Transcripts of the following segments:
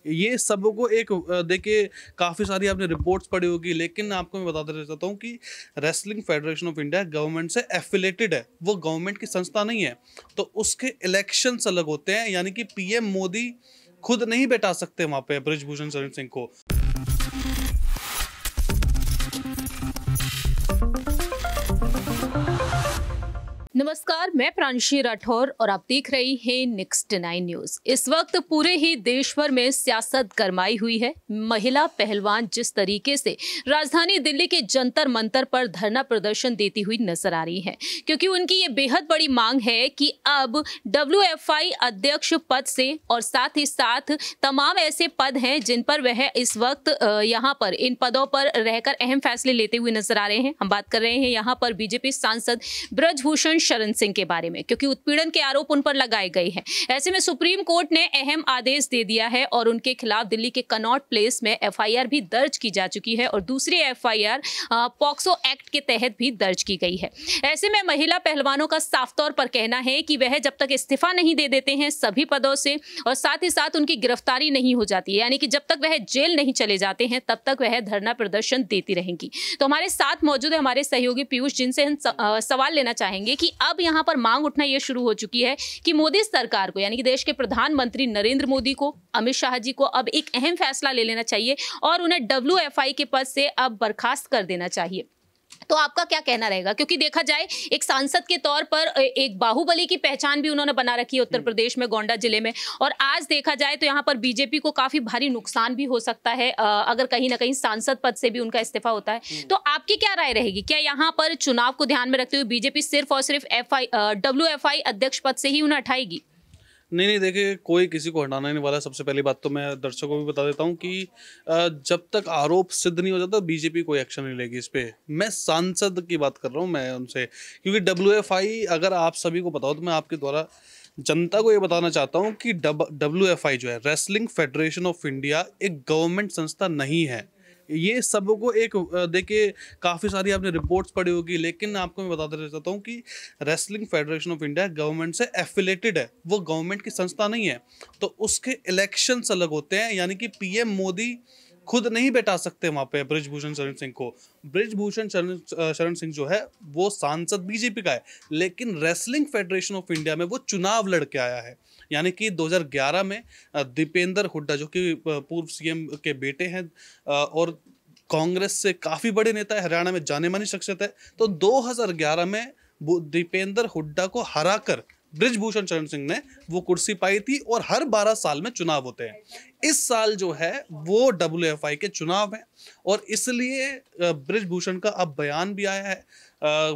ये सबको एक देखिए काफ़ी सारी आपने रिपोर्ट्स पढ़ी होगी, लेकिन आपको मैं बताते रह जाता हूँ कि wrestling federation of India government से एफिलेटेड है, वो गवर्नमेंट की संस्था नहीं है। तो उसके इलेक्शंस अलग होते हैं, यानी कि पीएम मोदी खुद नहीं बैठा सकते वहाँ पे ब्रिजभूषण शरण सिंह को। नमस्कार, मैं प्रांशी राठौर और आप देख रहे हैं नेक्स्ट 9 न्यूज। इस वक्त पूरे ही देश भर में सियासत गरमाई हुई है। महिला पहलवान जिस तरीके से राजधानी दिल्ली के जंतर मंतर पर धरना प्रदर्शन देती हुई नजर आ रही हैं, क्योंकि उनकी ये बेहद बड़ी मांग है कि अब WFI अध्यक्ष पद से और साथ ही साथ तमाम ऐसे पद हैं जिन पर वह इस वक्त यहाँ पर इन पदों पर रहकर अहम फैसले लेते हुए नजर आ रहे हैं। हम बात कर रहे हैं यहाँ पर बीजेपी सांसद ब्रिजभूषण शरण सिंह के बारे में, क्योंकि उत्पीड़न के आरोप उन पर लगाए गए हैं। ऐसे में सुप्रीम कोर्ट ने अहम आदेश दे दिया है और उनके खिलाफ दिल्ली के कनॉट प्लेस में FIR भी दर्ज की जा चुकी है और दूसरी FIR पॉक्सो एक्ट के तहत भी दर्ज की गई है। ऐसे में महिला पहलवानों का साफ तौर पर कहना है कि वह जब तक इस्तीफा नहीं दे देते हैं सभी पदों से और साथ ही साथ उनकी गिरफ्तारी नहीं हो जाती है, यानी कि जब तक वह जेल नहीं चले जाते हैं तब तक वह धरना प्रदर्शन देती रहेंगी। तो हमारे साथ मौजूद है हमारे सहयोगी पीयूष, जिनसे हम सवाल लेना चाहेंगे कि अब यहां पर मांग उठना यह शुरू हो चुकी है कि मोदी सरकार को, यानी कि देश के प्रधानमंत्री नरेंद्र मोदी को, अमित शाह जी को अब एक अहम फैसला ले लेना चाहिए और उन्हें WFI के पद से अब बर्खास्त कर देना चाहिए। तो आपका क्या कहना रहेगा? क्योंकि देखा जाए एक सांसद के तौर पर एक बाहुबली की पहचान भी उन्होंने बना रखी है उत्तर प्रदेश में, गोंडा जिले में, और आज देखा जाए तो यहाँ पर बीजेपी को काफी भारी नुकसान भी हो सकता है अगर कहीं ना कहीं सांसद पद से भी उनका इस्तीफा होता है। तो आपकी क्या राय रहेगी? क्या यहाँ पर चुनाव को ध्यान में रखते हुए बीजेपी सिर्फ और सिर्फ WFI अध्यक्ष पद से ही उन्हें हटाएगी? नहीं, देखिए कोई किसी को हटाना नहीं वाला। सबसे पहली बात तो मैं दर्शकों को भी बता देता हूँ कि जब तक आरोप सिद्ध नहीं हो जाता बीजेपी कोई एक्शन नहीं लेगी इस पे। मैं सांसद की बात कर रहा हूँ मैं उनसे, क्योंकि WFI अगर आप सभी को पता हो तो मैं आपके द्वारा जनता को ये बताना चाहता हूँ कि WFI जो है रेसलिंग फेडरेशन ऑफ इंडिया एक गवर्नमेंट संस्था नहीं है। ये सबको एक देखिए काफ़ी सारी आपने रिपोर्ट्स पढ़ी होगी, लेकिन आपको मैं बताते रह जाता हूँ कि wrestling federation of India government से एफिलेटेड है, वो गवर्नमेंट की संस्था नहीं है। तो उसके इलेक्शंस अलग होते हैं, यानी कि पीएम मोदी खुद नहीं बैठा सकते वहाँ पे ब्रिजभूषण शरण सिंह को। ब्रिजभूषण शरण सिंह जो है वो सांसद बीजेपी का है, लेकिन रेसलिंग फेडरेशन ऑफ इंडिया में वो चुनाव लड़ के आया है। यानी कि 2011 में दीपेंद्र हुड्डा जो कि पूर्व CM के बेटे हैं और कांग्रेस से काफ़ी बड़े नेता है, हरियाणा में जाने मानी शख्सियत है, तो 2011 में दीपेंद्र हुड्डा को हराकर ब्रिजभूषण शरण सिंह ने वो कुर्सी पाई थी और हर 12 साल में चुनाव होते हैं। इस साल जो है वो WFI के चुनाव हैं और इसलिए ब्रिजभूषण का अब बयान भी आया है।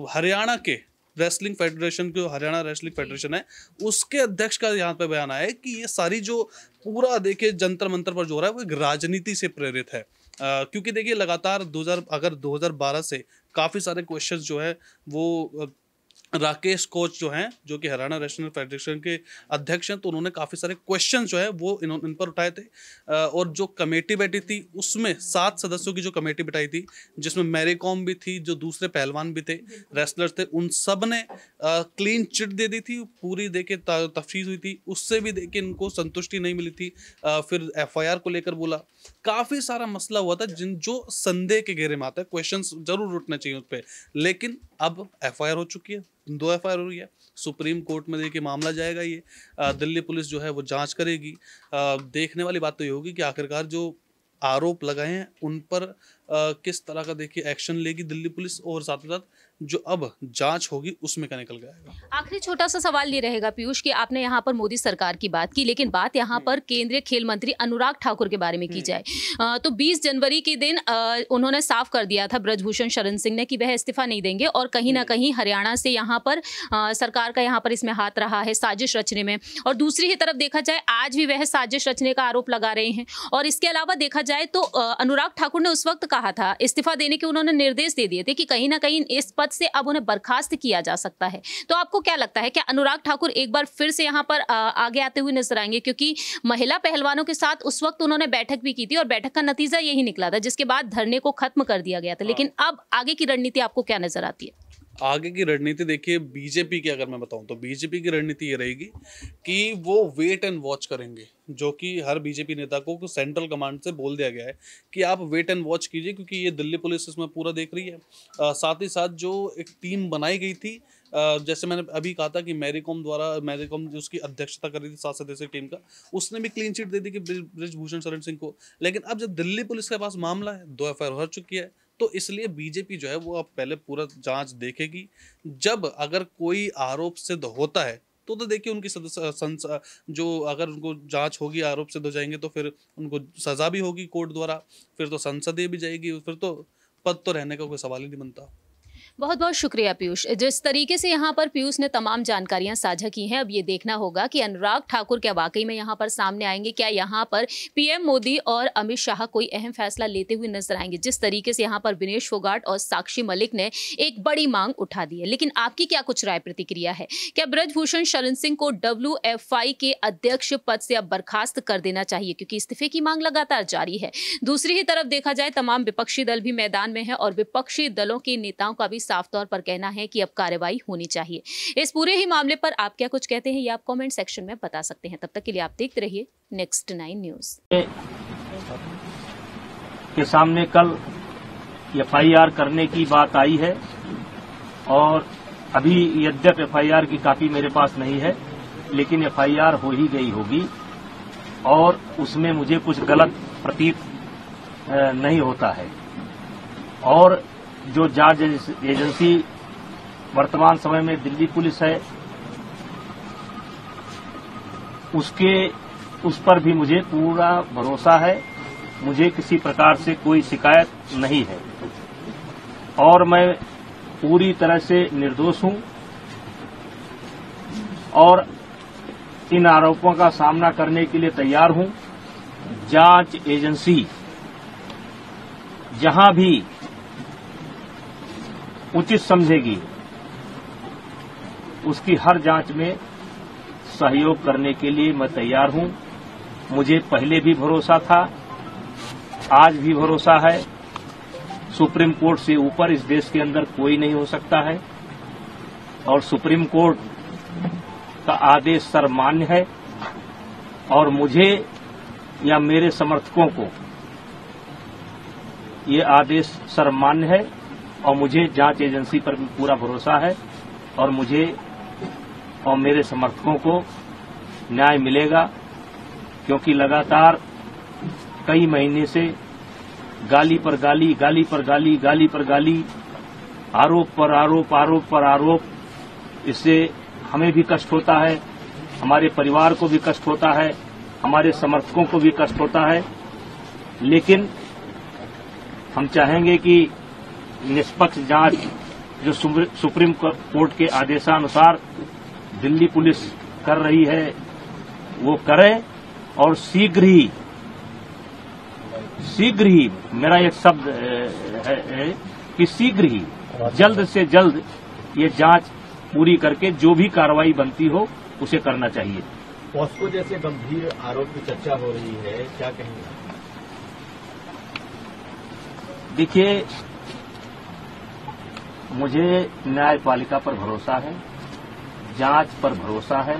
हरियाणा के रेसलिंग फेडरेशन, जो हरियाणा रेसलिंग फेडरेशन है उसके अध्यक्ष का यहाँ पे बयान आया है कि ये सारी जो पूरा देखिए जंतर मंतर पर जो हो रहा है वो एक राजनीति से प्रेरित है। क्योंकि देखिए लगातार 2012 से काफ़ी सारे क्वेश्चंस जो है वो राकेश कोच जो हैं, जो कि हरियाणा रेसलिंग फेडरेशन के अध्यक्ष हैं, तो उन्होंने काफ़ी सारे क्वेश्चन जो है वो इन पर उठाए थे। और जो कमेटी बैठी थी उसमें 7 सदस्यों की जो कमेटी बिठाई थी, जिसमें मैरी कॉम भी थी, जो दूसरे पहलवान भी थे, रेसलर्स थे, उन सब ने क्लीन चिट दे दी थी। पूरी देखिए तफ्तीश हुई थी, उससे भी देखिए इनको संतुष्टि नहीं मिली थी। फिर FIR को लेकर बोला, काफ़ी सारा मसला हुआ था जो संदेह के घेरे में आता है। क्वेश्चन जरूर उठने चाहिए उस पर, लेकिन अब FIR हो चुकी है, 2 FIR हुई है। सुप्रीम कोर्ट में देखिए मामला जाएगा, ये दिल्ली पुलिस जो है वो जांच करेगी। देखने वाली बात तो ये होगी कि आखिरकार जो आरोप लगाए हैं उन पर किस तरह का देखिए एक्शन लेगी दिल्ली पुलिस, और साथ ही साथ जो अब जांच होगी उसमें क्या निकल जाएगा। आखिरी छोटा सा सवाल ये रहेगा पीयूष कि आपने यहाँ पर मोदी सरकार की बात की, लेकिन बात यहाँ पर केंद्रीय खेल मंत्री अनुराग ठाकुर के बारे में की जाए तो 20 जनवरी के दिन उन्होंने साफ कर दिया था ब्रिजभूषण शरण सिंह ने कि वह इस्तीफा नहीं देंगे और कहीं ना कहीं हरियाणा से यहाँ पर सरकार का यहाँ पर इसमें हाथ रहा है साजिश रचने में, और दूसरी ही तरफ देखा जाए आज भी वह साजिश रचने का आरोप लगा रहे हैं। और इसके अलावा देखा जाए तो अनुराग ठाकुर ने उस वक्त कहा था, इस्तीफा देने के उन्होंने निर्देश दे दिए थे कि कहीं ना कहीं इस पद से अब उन्हें बर्खास्त किया जा सकता है। तो आपको क्या लगता है, क्या अनुराग ठाकुर एक बार फिर से यहाँ पर आगे आते हुए नजर आएंगे? क्योंकि महिला पहलवानों के साथ उस वक्त उन्होंने बैठक भी की थी और बैठक का नतीजा यही निकला था, जिसके बाद धरने को खत्म कर दिया गया था। लेकिन अब आगे की रणनीति आपको क्या नजर आती है? आगे की रणनीति देखिए बीजेपी की, अगर मैं बताऊं तो बीजेपी की रणनीति ये रहेगी कि वो वेट एंड वॉच करेंगे, जो कि हर बीजेपी नेता को सेंट्रल कमांड से बोल दिया गया है कि आप वेट एंड वॉच कीजिए, क्योंकि ये दिल्ली पुलिस इसमें पूरा देख रही है। साथ ही साथ जो एक टीम बनाई गई थी, जैसे मैंने अभी कहा था कि मैरी कॉम जो उसकी अध्यक्षता कर रही थी 7 सदस्यीय टीम का, उसने भी क्लीन चिट दे दी कि ब्रिजभूषण शरण सिंह को। लेकिन अब जब दिल्ली पुलिस के पास मामला है, 2 एफआईआर हो चुकी है, तो इसलिए बीजेपी जो है वो अब पहले पूरा जांच देखेगी। जब अगर कोई आरोप सिद्ध होता है तो देखिए उनकी जो अगर उनको जांच होगी, आरोप सिद्ध हो जाएंगे, तो फिर उनको सजा भी होगी कोर्ट द्वारा, फिर तो संसदीय भी जाएगी, फिर तो पद तो रहने का कोई सवाल ही नहीं बनता। बहुत बहुत शुक्रिया पीयूष। जिस तरीके से यहाँ पर पीयूष ने तमाम जानकारियां साझा की हैं, अब ये देखना होगा कि अनुराग ठाकुर क्या वाकई में यहाँ पर सामने आएंगे, क्या यहाँ पर पीएम मोदी और अमित शाह कोई अहम फैसला लेते हुए नजर आएंगे। जिस तरीके से यहाँ पर विनेश फोगाट और साक्षी मलिक ने एक बड़ी मांग उठा दी है, लेकिन आपकी क्या कुछ राय प्रतिक्रिया है? क्या ब्रिजभूषण शरण सिंह को WFI के अध्यक्ष पद से अब बर्खास्त कर देना चाहिए, क्योंकि इस्तीफे की मांग लगातार जारी है। दूसरी ही तरफ देखा जाए तमाम विपक्षी दल भी मैदान में है और विपक्षी दलों के नेताओं का भी साफ तौर पर कहना है कि अब कार्रवाई होनी चाहिए। इस पूरे ही मामले पर आप क्या कुछ कहते हैं, ये आप कमेंट सेक्शन में बता सकते हैं। तब तक के लिए आप देखते रहिए नेक्स्ट 9 न्यूज के सामने कल FIR करने की बात आई है और अभी यद्यप FIR की कॉपी मेरे पास नहीं है, लेकिन FIR हो ही गई होगी और उसमें मुझे कुछ गलत प्रतीत नहीं होता है। और जो जांच एजेंसी वर्तमान समय में दिल्ली पुलिस है, उस पर भी मुझे पूरा भरोसा है। मुझे किसी प्रकार से कोई शिकायत नहीं है और मैं पूरी तरह से निर्दोष हूं और इन आरोपों का सामना करने के लिए तैयार हूं। जांच एजेंसी जहां भी उचित समझेगी उसकी हर जांच में सहयोग करने के लिए मैं तैयार हूं। मुझे पहले भी भरोसा था, आज भी भरोसा है। सुप्रीम कोर्ट से ऊपर इस देश के अंदर कोई नहीं हो सकता है और सुप्रीम कोर्ट का आदेश सर्वमान्य है और मुझे या मेरे समर्थकों को ये आदेश सर्वमान्य है और मुझे जांच एजेंसी पर भी पूरा भरोसा है और मुझे और मेरे समर्थकों को न्याय मिलेगा, क्योंकि लगातार कई महीने से गाली पर गाली, गाली पर गाली, गाली पर गाली, आरोप पर आरोप, आरोप पर आरोप, इससे हमें भी कष्ट होता है, हमारे परिवार को भी कष्ट होता है, हमारे समर्थकों को भी कष्ट होता है। लेकिन हम चाहेंगे कि निष्पक्ष जांच जो सुप्रीम कोर्ट के आदेशानुसार दिल्ली पुलिस कर रही है वो करे और शीघ्र ही मेरा एक शब्द है कि शीघ्र ही जल्द से जल्द ये जांच पूरी करके जो भी कार्रवाई बनती हो उसे करना चाहिए। पॉस्को जैसे गंभीर आरोप की चर्चा हो रही है, क्या कहेंगे? देखिए, मुझे न्यायपालिका पर भरोसा है, जांच पर भरोसा है